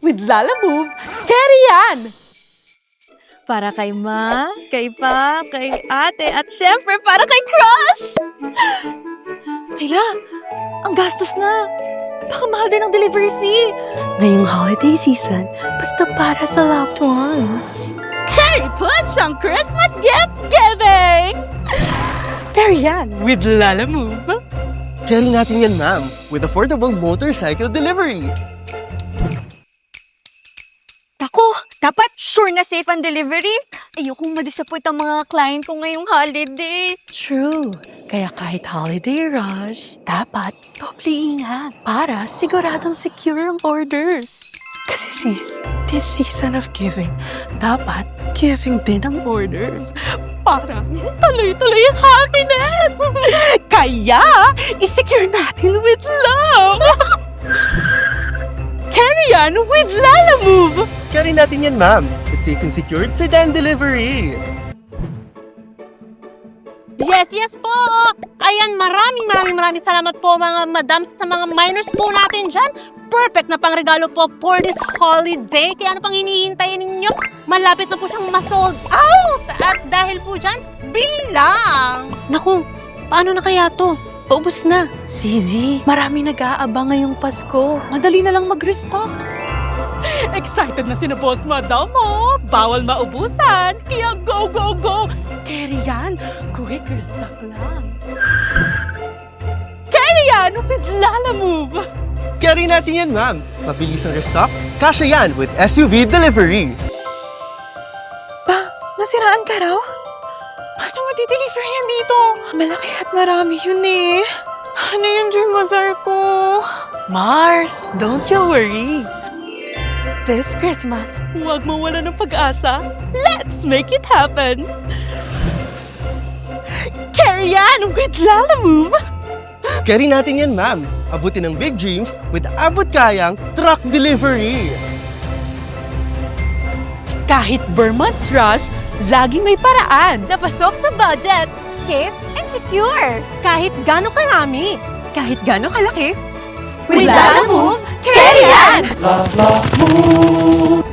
with Lalamove, Kerian! Para kay Ma, kay Pa, kay Ate, at syempre para kay Crush! Layla, ang gastos na. Baka mahal din ang delivery fee. Ngayong holiday season, basta para sa loved ones. Carry Push ang Christmas gift giving! Kerian with Lalamove. Carry natin yan, ma'am, with affordable motorcycle delivery. Ako, dapat sure na safe ang delivery. Ayokong ma-disappoint ang mga client ko ngayong holiday. True. Kaya kahit holiday rush, dapat doble ingat para siguradong secure ang orders. Kasi sis, this season of giving, dapat giving din ang orders para tuloy-tuloy ang happiness. Kaya, isecure natin with love. Kerian with Lalamove. Carry natin yan, ma'am, with safe and secured sedan delivery. Yes po! Ayan, maraming salamat po mga madam sa mga minors po natin dyan. Perfect na pangregalo po for this holiday. Kaya ano pang hinihintayin ninyo? Malapit na po siyang ma-sold out. At dahil po dyan, bilang! Naku, paano na kaya to? Paubos na. Zizi, marami nag-aabang ngayong Pasko. Madali na lang mag-restock. Excited na sina Boss Madam, oh! Bawal maubusan! Kaya go, go, go! Kerian, quick restock lang. Kerian with Lalamove! Carry natin yan, ma'am. Mabilis ang restock, kasya yan with SUV delivery. Pa, nasiraan ka raw? Paano matideliver yan dito? Malaki at marami yun eh. Ano yung dream bazaar ko? Mars, don't you worry. This Christmas, huwag mawala ng pag-asa. Let's make it happen! Kerian with Lalamove! Carry natin yan, ma'am. Abutin ang big dreams with abot-kayang truck delivery. Kahit Vermont's rush, lagi may paraan. Napasok sa budget. Safe and secure. Kahit gano'ng karami. Kahit gano'ng kalaki. With Lalamove, Kerian! Lalamove.